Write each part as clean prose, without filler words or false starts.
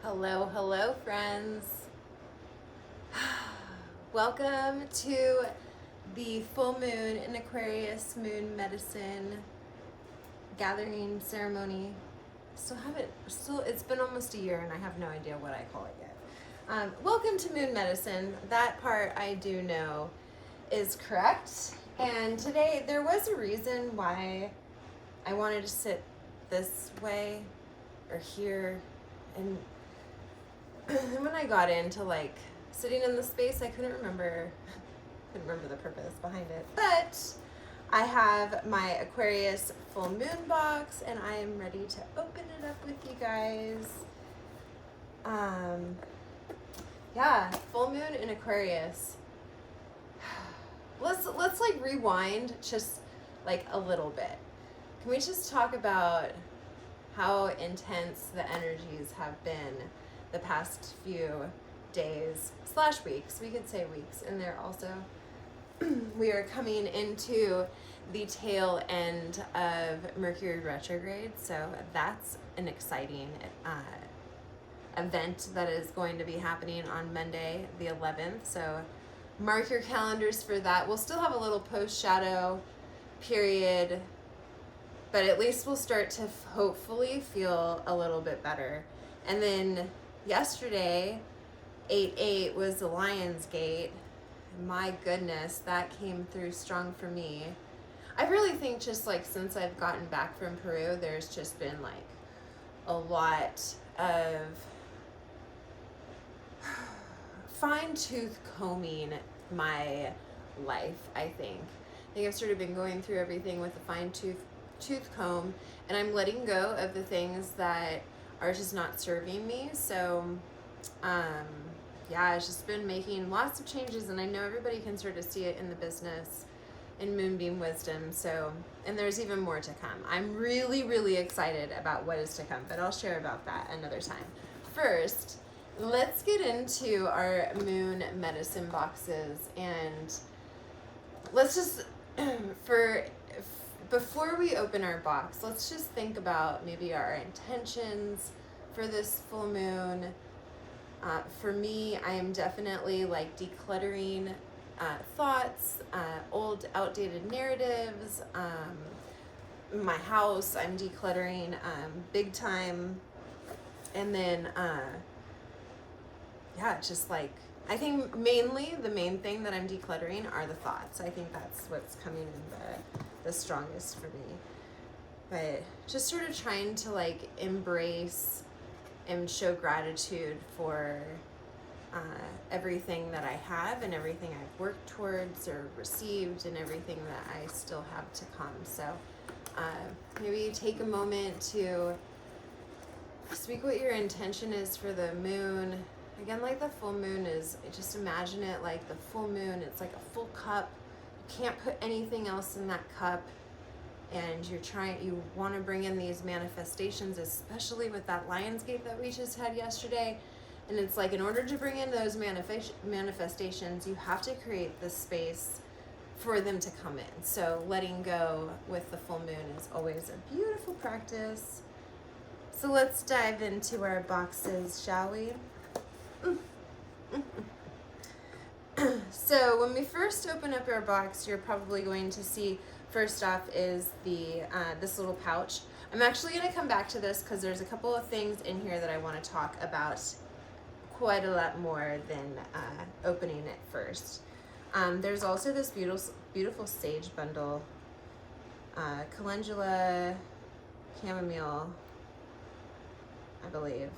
Hello, hello, friends. Welcome to the full moon in Aquarius moon medicine gathering ceremony. It's been almost a year and I have no idea what I call it yet. Welcome to moon medicine. That part I do know is correct. And today there was a reason why I wanted to sit this way or here, and when I got into like sitting in the space, I couldn't remember the purpose behind it. But I have my Aquarius Full Moon box and I am ready to open it up with you guys. Yeah, full moon in Aquarius. Let's like rewind just like a little bit. Can we just talk about how intense the energies have been the past few days / weeks? We could say weeks in there also. We are coming into the tail end of Mercury retrograde, so that's an exciting event that is going to be happening on Monday the 11th. So mark your calendars for that. We'll still have a little post-shadow period, but at least we'll start to hopefully feel a little bit better. And then yesterday, 8/8 was the Lion's Gate. My goodness, that came through strong for me. I really think just like since I've gotten back from Peru, there's just been like a lot of fine-tooth combing my life, I think. I've sort of been going through everything with a fine-tooth comb, and I'm letting go of the things that are just not serving me. So yeah, it's just been making lots of changes, and I know everybody can sort of see it in the business in Moonbeam wisdom. So, and there's even more to come. I'm really excited about what is to come, but I'll share about that another time. First, let's get into our moon medicine boxes, and let's just before we open our box, let's just think about maybe our intentions for this full moon. For me, I am definitely like decluttering thoughts, old outdated narratives. My house, I'm decluttering big time. And then, yeah, just like, I think mainly the main thing that I'm decluttering are the thoughts. I think that's what's coming in the strongest for me. But just sort of trying to like embrace and show gratitude for everything that I have and everything I've worked towards or received and everything that I still have to come. So maybe take a moment to speak what your intention is for the moon. Again, like the full moon is, just imagine it like the full moon. It's like a full cup. You can't put anything else in that cup. And you want to bring in these manifestations, especially with that Lion's Gate that we just had yesterday. And it's like, in order to bring in those manifestations, you have to create the space for them to come in. So letting go with the full moon is always a beautiful practice. So let's dive into our boxes, shall we? So when we first open up our box, you're probably going to see, first off is the this little pouch. I'm actually going to come back to this because there's a couple of things in here that I want to talk about quite a lot more than opening it first. There's also this beautiful sage bundle, calendula, chamomile, I believe.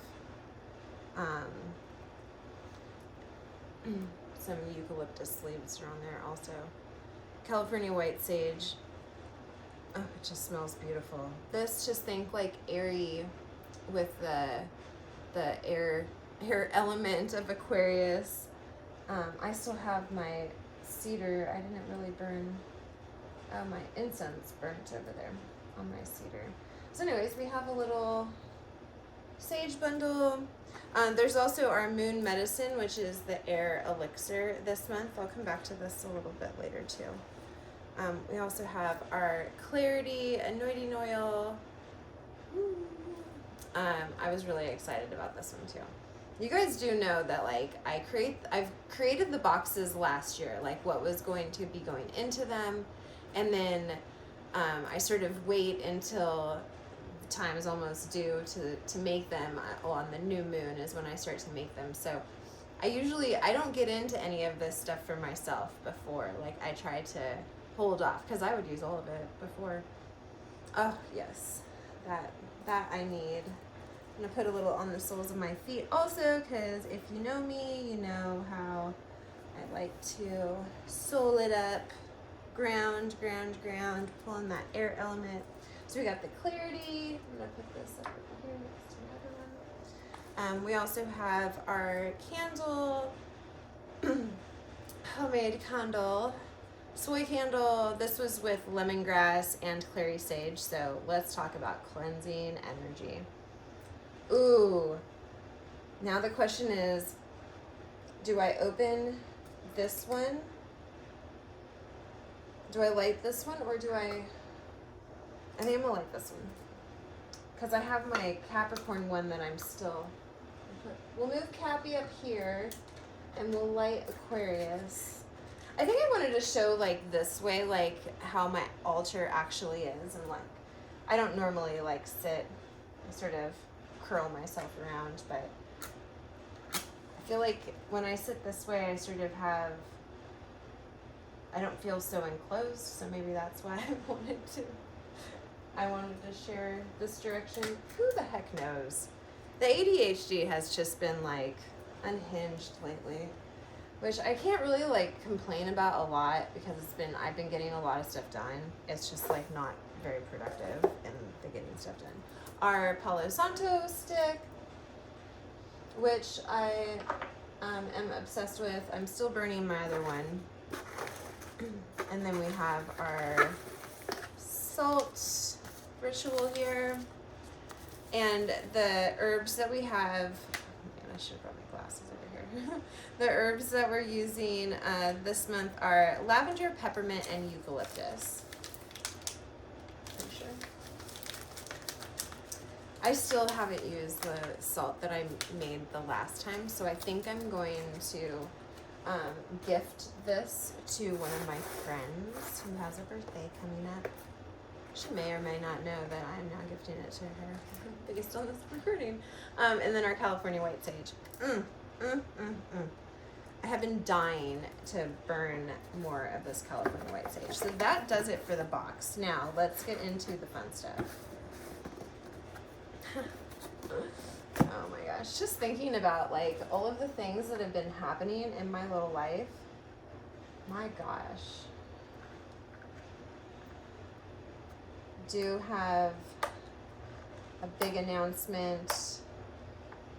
Some eucalyptus leaves are on there also. California white sage. Oh, it just smells beautiful. This, just think like airy with the air element of Aquarius. I still have my cedar. I didn't really burn my incense burnt over there on my cedar. So anyways, we have a little sage bundle. There's also our moon medicine, which is the air elixir this month. I'll come back to this a little bit later too. We also have our clarity anointing oil. I was really excited about this one too. You guys do know that like I've created the boxes last year, like what was going to be going into them, and then I sort of wait until the time is almost due to make them. On the new moon is when I start to make them. So I don't get into any of this stuff for myself before. Like I try to hold off because I would use all of it before. Oh yes, that I need. I'm going to put a little on the soles of my feet also, because if you know me, you know how I like to sole it up, ground, pulling that air element. So we got the clarity. I'm going to put this up over here next to another one. We also have our candle, homemade candle, soy candle. This was with lemongrass and clary sage. So let's talk about cleansing energy. Ooh, now the question is, do I open this one? Do I light this one, or do I think I'm gonna light this one. Because I have my Capricorn one that I'm still, we'll move Cappy up here, and we'll light Aquarius. I think I wanted to show like this way, like how my altar actually is, and like, I don't normally like sit, I sort of curl myself around, but I feel like when I sit this way, I sort of have, I don't feel so enclosed, so maybe that's why I wanted to share this direction. Who the heck knows? The ADHD has just been like unhinged lately, which I can't really like complain about a lot because I've been getting a lot of stuff done. It's just like not very productive in the getting stuff done. Our Palo Santo stick, which I am obsessed with. I'm still burning my other one. And then we have our salt ritual here. And the herbs that we have, man, I should have brought my glasses over here. The herbs that we're using this month are lavender, peppermint, and eucalyptus. I still haven't used the salt that I made the last time, so I think I'm going to gift this to one of my friends who has a birthday coming up. She may or may not know that I'm now gifting it to her based on this recording. And then our California white sage. I have been dying to burn more of this California white sage. So that does it for the box. Now, let's get into the fun stuff. Oh my gosh, just thinking about like all of the things that have been happening in my little life. My gosh. Do have a big announcement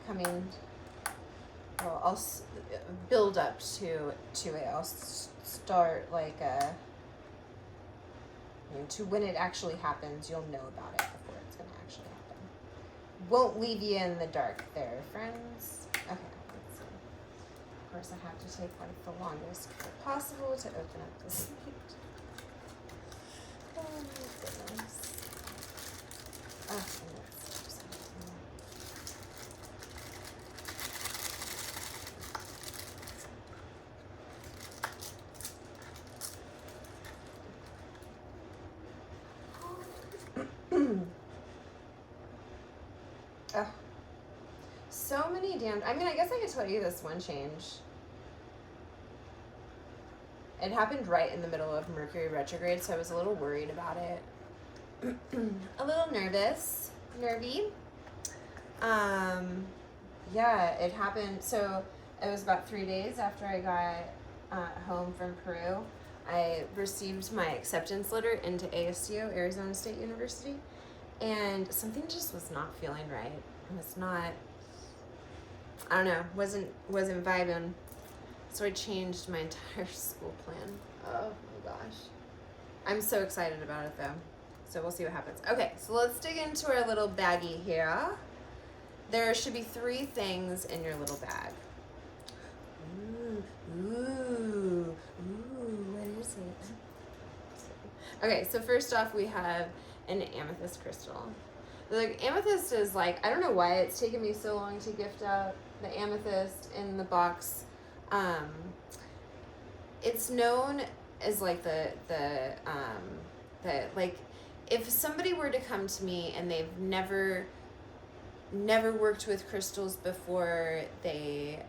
coming. Well, I'll build up to it. I'll start like to when it actually happens, you'll know about it before it's going to actually happen. Won't leave you in the dark there, friends. Okay, let's see. Of course, I have to take like the longest possible to open up this page. Oh my goodness. Oh, let's just have oh, so many damn. I mean, I guess I could tell you this one change. It happened right in the middle of Mercury retrograde, so I was a little worried about it. A little nervy. Yeah, it happened. So it was about 3 days after I got home from Peru. I received my acceptance letter into ASU, Arizona State University, and something just was not feeling right. It was not, I don't know, wasn't vibing. So I changed my entire school plan. Oh my gosh. I'm so excited about it though. So we'll see what happens. Okay, so let's dig into our little baggie here. There should be 3 things in your little bag. Ooh, what is it? Okay, so first off we have an amethyst crystal. Like, amethyst is like, I don't know why it's taken me so long to gift out the amethyst in the box. It's known as like the like, if somebody were to come to me and they've never worked with crystals before, they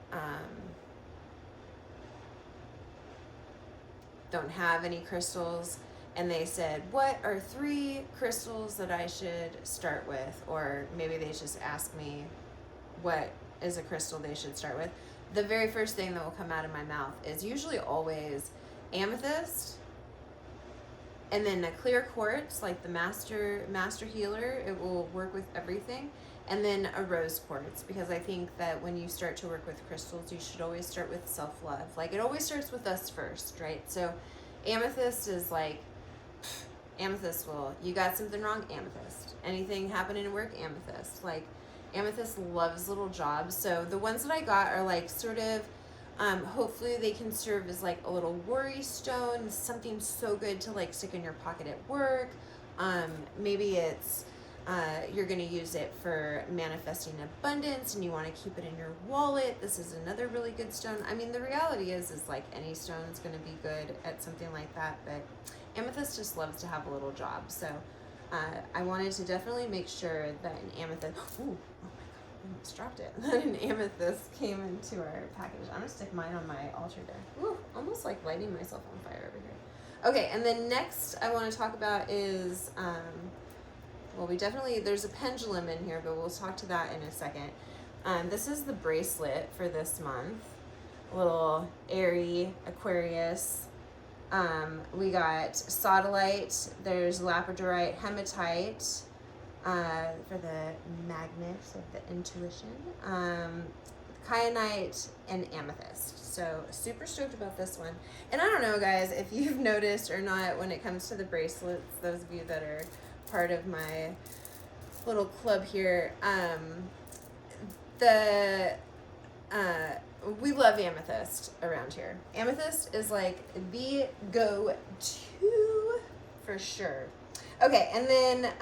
don't have any crystals, and they said, what are 3 crystals that I should start with? Or maybe they just ask me what is a crystal they should start with. The very first thing that will come out of my mouth is usually always amethyst, and then a clear quartz, like the master healer. It will work with everything. And then a rose quartz, because I think that when you start to work with crystals, you should always start with self-love. Like, it always starts with us first, right? So amethyst is like, amethyst will, you got something wrong, amethyst. Anything happening at work, amethyst. Like, amethyst loves little jobs. So the ones that I got are like sort of, hopefully they can serve as like a little worry stone, something so good to like stick in your pocket at work. Maybe it's, you're going to use it for manifesting abundance and you want to keep it in your wallet. This is another really good stone. I mean, the reality is like any stone is going to be good at something like that, but amethyst just loves to have a little job. So I wanted to definitely make sure that an amethyst, ooh, oh my God, I almost dropped it, that an amethyst came into our package. I'm going to stick mine on my altar there. Ooh, almost like lighting myself on fire over here. Okay, and then next I want to talk about is, well, there's a pendulum in here, but we'll talk to that in a second. This is the bracelet for this month. A little airy Aquarius. We got sodalite, there's lapidorite, hematite, for the magnet of the intuition, kyanite, and amethyst. So super stoked about this one. And I don't know, guys, if you've noticed or not when it comes to the bracelets, those of you that are part of my little club here, we love amethyst around here. Amethyst is like the go-to for sure. Okay, and then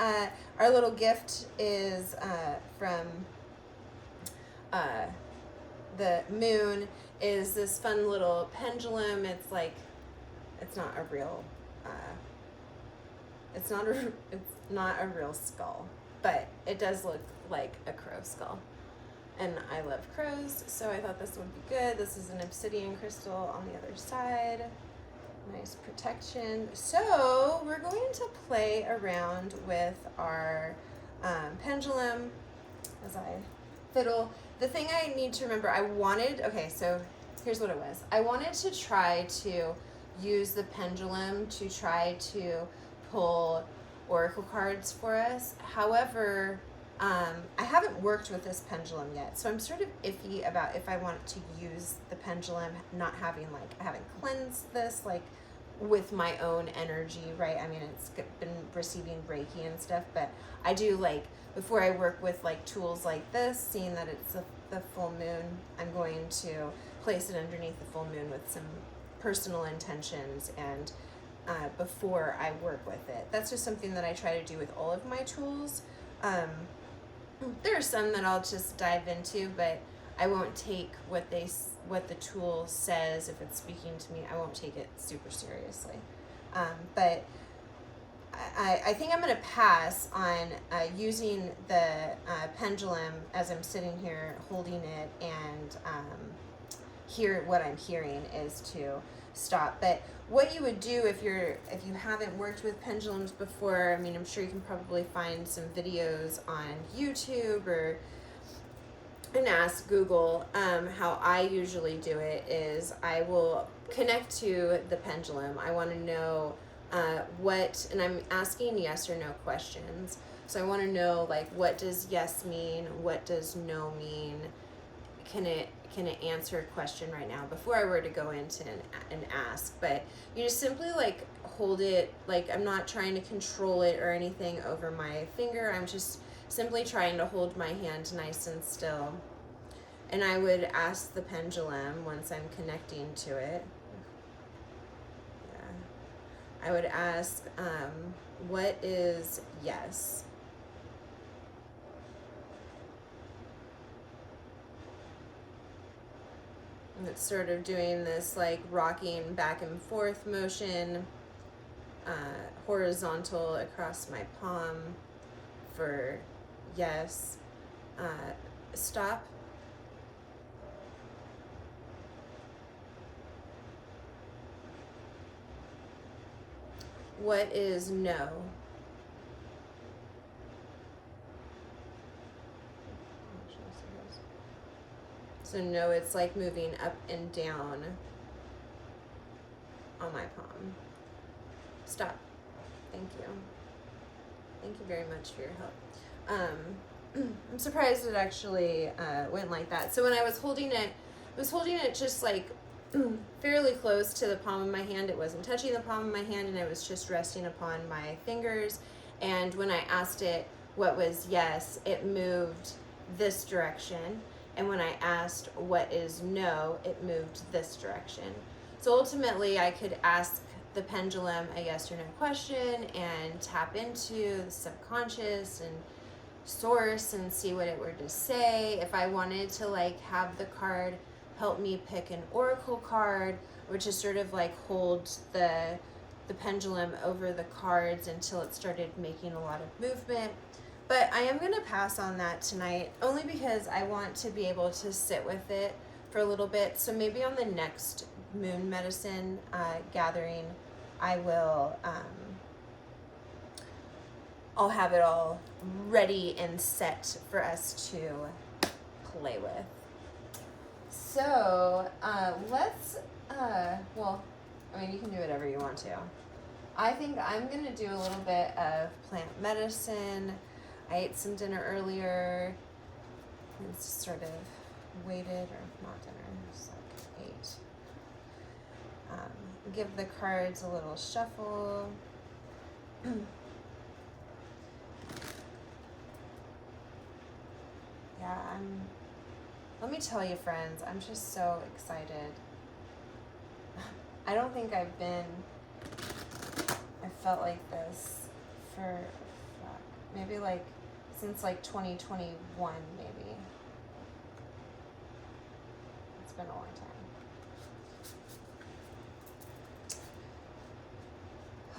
our little gift is from the moon, is this fun little pendulum. It's like, it's not a real it's not a real skull, but it does look like a crow skull. And I love crows, so I thought this would be good. This is an obsidian crystal on the other side. Nice protection. So we're going to play around with our pendulum as I fiddle. The thing I need to remember, okay, so here's what it was. I wanted to try to use the pendulum to try to pull oracle cards for us. However, I haven't worked with this pendulum yet, so I'm sort of iffy about if I want to use the pendulum, not having I haven't cleansed this with my own energy, right? I mean, it's been receiving Reiki and stuff, but I do before I work with tools like this, seeing that it's the full moon, I'm going to place it underneath the full moon with some personal intentions and before I work with it. That's just something that I try to do with all of my tools. There are some that I'll just dive into, but I won't take what the tool says. If it's speaking to me, I won't take it super seriously. But I think I'm going to pass on using the pendulum as I'm sitting here holding it, and what I'm hearing is to stop. But what you would do if you haven't worked with pendulums before, I mean, I'm sure you can probably find some videos on YouTube and ask Google. How I usually do it is I will connect to the pendulum. I want to know and I'm asking yes or no questions. So I want to know what does yes mean? What does no mean? Can it answer a question right now before I were to go into and ask? But you just simply hold it, I'm not trying to control it or anything over my finger. I'm just simply trying to hold my hand nice and still. And I would ask the pendulum once I'm connecting to it. Yeah. I would ask, what is yes? It's sort of doing this like rocking back and forth motion, horizontal across my palm for yes. Stop. What is no? So no, it's like moving up and down on my palm. Stop. Thank you. Thank you very much for your help. I'm surprised it actually went like that. So when I was holding it just like fairly close to the palm of my hand. It wasn't touching the palm of my hand, and it was just resting upon my fingers. And when I asked it what was yes, it moved this direction. And when I asked what is no, it moved this direction. So ultimately, I could ask the pendulum a yes or no question and tap into the subconscious and source and see what it were to say. If I wanted to like have the card help me pick an oracle card, which is sort of like hold the pendulum over the cards until it started making a lot of movement. But I am going to pass on that tonight, only because I want to be able to sit with it for a little bit. So maybe on the next moon medicine gathering, I will, I'll have it all ready and set for us to play with. So let's, well, I mean, you can do whatever you want to. I think I'm going to do a little bit of plant medicine. I ate some dinner earlier. It's sort of waited, or not dinner, just like ate. Give the cards a little shuffle. Yeah, let me tell you, friends, I'm just so excited. I don't think I felt like this for, maybe like, since like 2021, maybe. It's been a long time.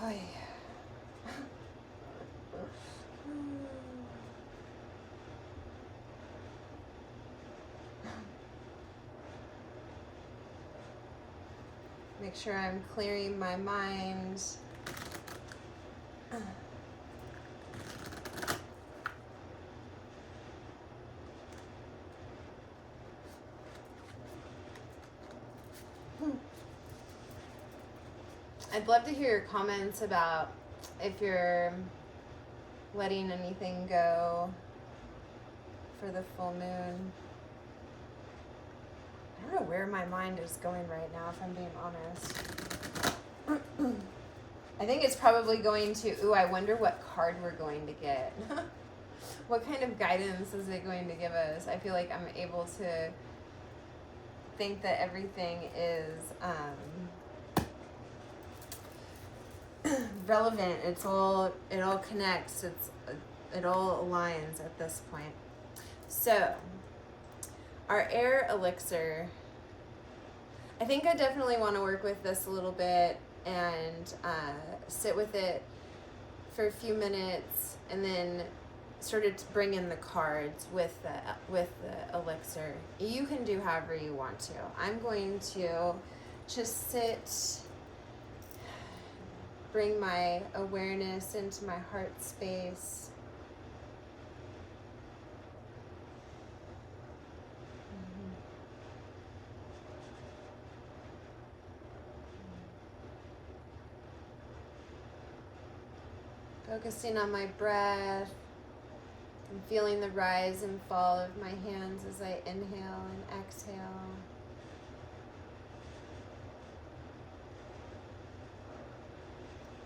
Oh, yeah. Make sure I'm clearing my mind. I'd love to hear your comments about if you're letting anything go for the full moon. I don't know where my mind is going right now, if I'm being honest. I think it's probably going to, ooh, I wonder what card we're going to get. What kind of guidance is it going to give us? I feel like I'm able to think that everything is relevant. It all connects. It all aligns at this point. So, our air elixir. I think I definitely want to work with this a little bit and sit with it for a few minutes, and then started to bring in the cards with the elixir. You can do however you want to. I'm going to just sit, bring my awareness into my heart space. Focusing on my breath and feeling the rise and fall of my hands as I inhale and exhale.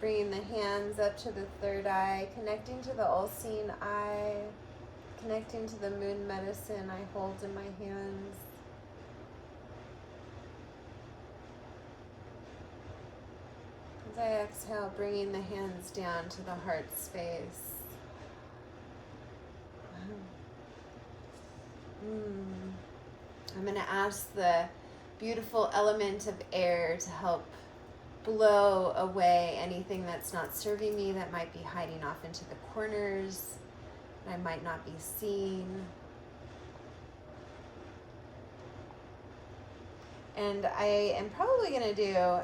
Bringing the hands up to the third eye, connecting to the all-seeing eye, connecting to the moon medicine I hold in my hands. As I exhale, bringing the hands down to the heart space. I'm going to ask the beautiful element of air to help blow away anything that's not serving me, that might be hiding off into the corners, I might not be seen. And I am probably going to do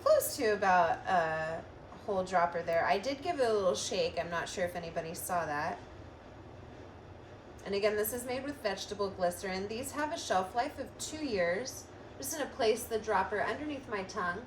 close to about a whole dropper there. I did give it a little shake. I'm not sure if anybody saw that. And again, this is made with vegetable glycerin. These have a shelf life of 2 years. I'm just going to place the dropper underneath my tongue.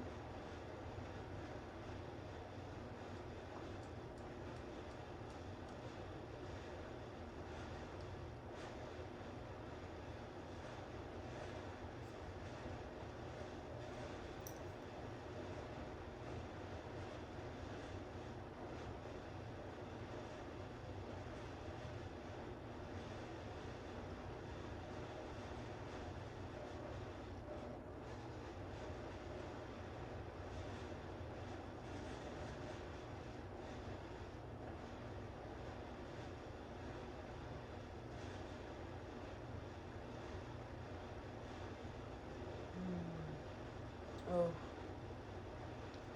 Oh.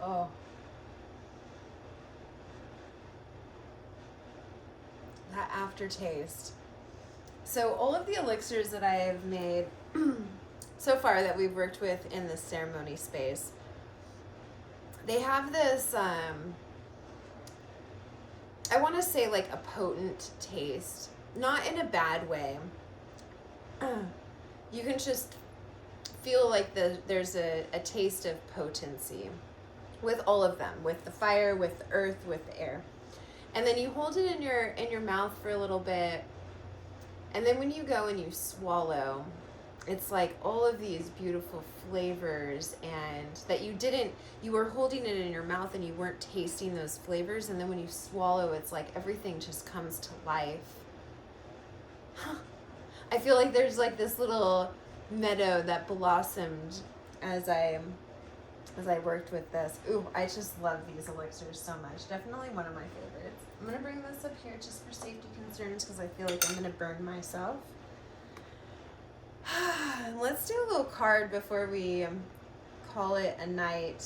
Oh. That aftertaste. So all of the elixirs that I have made so far that we've worked with in the ceremony space, they have this, I want to say like a potent taste, not in a bad way. You can just feel like there's a taste of potency with all of them, with the fire, with the earth, with the air. And then you hold it in your mouth for a little bit, and then when you go and you swallow, it's like all of these beautiful flavors, and that you were holding it in your mouth and you weren't tasting those flavors, and then when you swallow, it's like everything just comes to life. I feel like there's like this little meadow that blossomed as I worked with this. Ooh, I just love these elixirs so much. Definitely one of my favorites. I'm going to bring this up here just for safety concerns because I feel like I'm going to burn myself. Let's do a little card before we call it a night.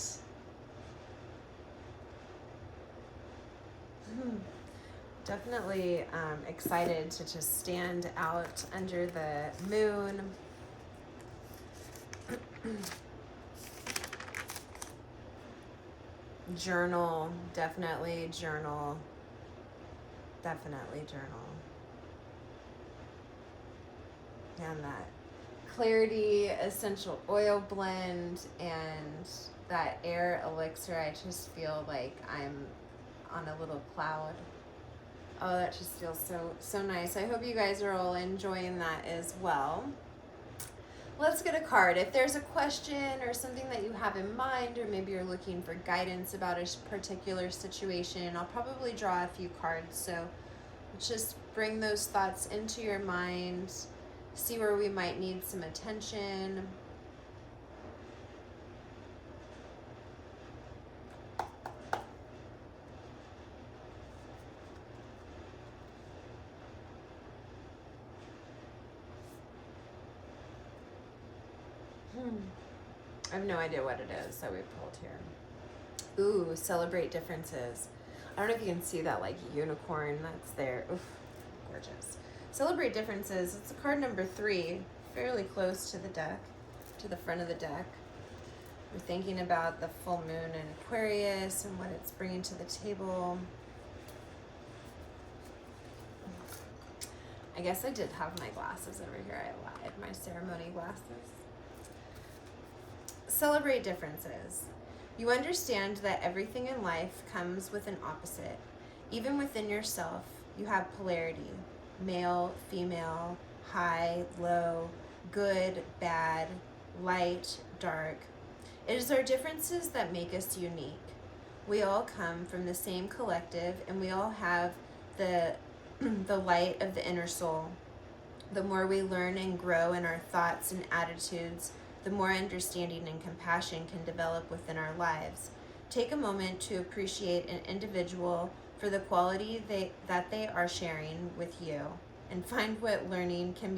Definitely excited to just stand out under the moon. Journal, definitely journal. Definitely journal. And that clarity essential oil blend and that air elixir, I just feel like I'm on a little cloud. Oh, that just feels so nice. I hope you guys are all enjoying that as well. Let's get a card. If there's a question or something that you have in mind, or maybe you're looking for guidance about a particular situation, I'll probably draw a few cards. So just bring those thoughts into your mind, see where we might need some attention. I have no idea what it is that we pulled here. Ooh, celebrate differences. I don't know if you can see that like unicorn that's there. Oof, gorgeous. Celebrate differences. It's a card number 3, fairly close to the deck, to the front of the deck. We're thinking about the full moon in Aquarius and what it's bringing to the table. I guess I did have my glasses over here. I lied, my ceremony glasses. Celebrate differences. You understand that everything in life comes with an opposite. Even within yourself, you have polarity. Male, female, high, low, good, bad, light, dark. It is our differences that make us unique. We all come from the same collective, and we all have the light of the inner soul. The more we learn and grow in our thoughts and attitudes, the more understanding and compassion can develop within our lives. Take a moment to appreciate an individual for the quality that they are sharing with you, and find what learning can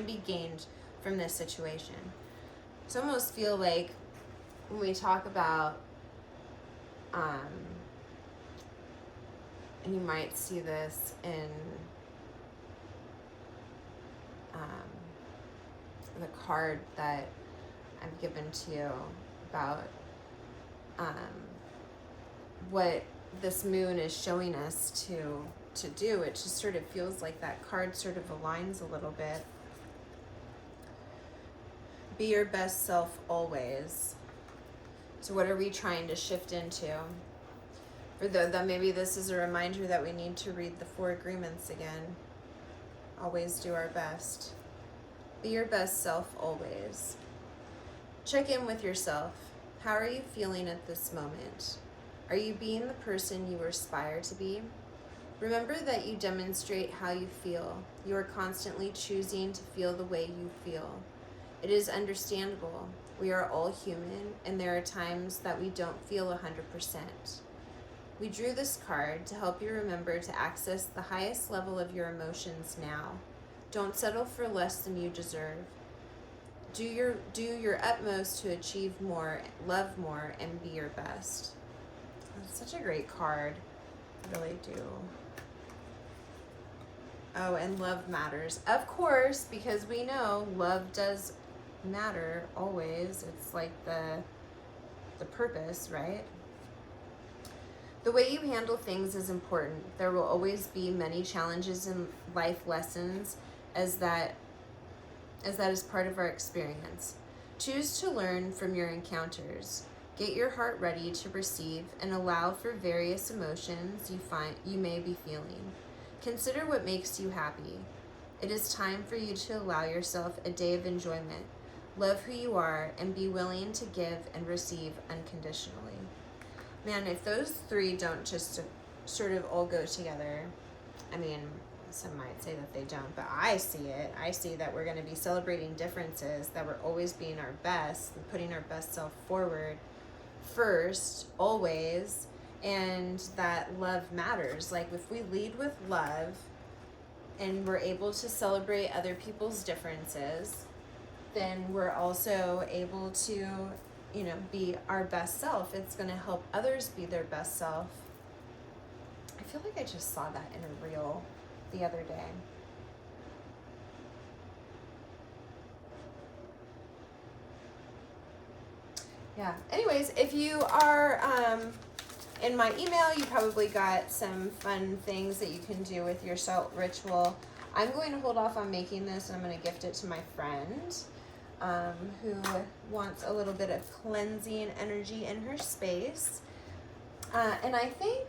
be gained from this situation. So I almost feel like when we talk about, and you might see this in the card that I've given to you about what this moon is showing us to do. It just sort of feels like that card sort of aligns a little bit. Be your best self always. So what are we trying to shift into? For that, maybe this is a reminder that we need to read the 4 agreements again. Always do our best. Be your best self always. Check in with yourself. How are you feeling at this moment? Are you being the person you aspire to be? Remember that you demonstrate how you feel. You are constantly choosing to feel the way you feel. It is understandable. We are all human, and there are times that we don't feel 100%. We drew this card to help you remember to access the highest level of your emotions now. Don't settle for less than you deserve. Do your utmost to achieve more, love more, and be your best. It's such a great card. I really do. Oh, and love matters. Of course, because we know love does matter always. It's like the purpose, right? The way you handle things is important. There will always be many challenges and life lessons as that is part of our experience. Choose to learn from your encounters. Get your heart ready to receive and allow for various emotions you may be feeling. Consider what makes you happy. It is time for you to allow yourself a day of enjoyment. Love who you are and be willing to give and receive unconditionally. Man, if those 3 don't just sort of all go together, I mean, some might say that they don't, but I see it. I see that we're going to be celebrating differences, that we're always being our best and putting our best self forward first, always, and that love matters. Like, if we lead with love and we're able to celebrate other people's differences, then we're also able to, be our best self. It's going to help others be their best self. I feel like I just saw that in a reel the other day. Yeah. Anyways, if you are in my email, you probably got some fun things that you can do with your salt ritual. I'm going to hold off on making this, and I'm going to gift it to my friend who wants a little bit of cleansing energy in her space. And I think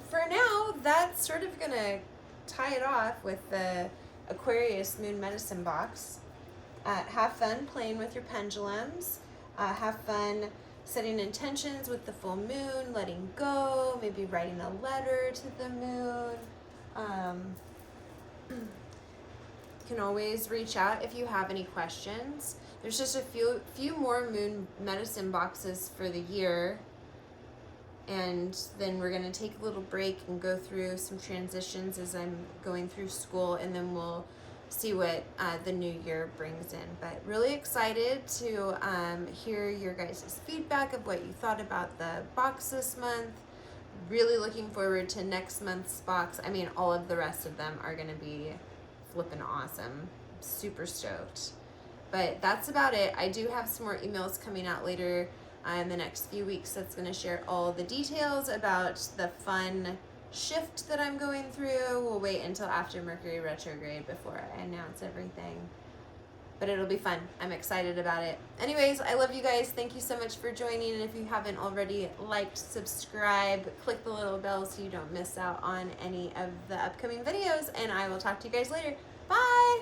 for now, that's sort of going to tie it off with the Aquarius Moon Medicine Box. Have fun playing with your pendulums. Have fun setting intentions with the full moon, letting go, maybe writing a letter to the moon. You can always reach out if you have any questions. There's just a few more moon medicine boxes for the year, and then we're going to take a little break and go through some transitions as I'm going through school, and then we'll see what the new year brings in. But really excited to hear your guys' feedback of what you thought about the box this month. Really looking forward to next month's box. I mean, all of the rest of them are going to be flipping awesome. Super stoked. But that's about it. I do have some more emails coming out later in the next few weeks that's going to share all the details about the fun shift that I'm going through. We'll wait until after Mercury retrograde before I announce everything. But it'll be fun. I'm excited about it. Anyways, I love you guys. Thank you so much for joining. And if you haven't already liked, subscribe, click the little bell so you don't miss out on any of the upcoming videos. And I will talk to you guys later. Bye!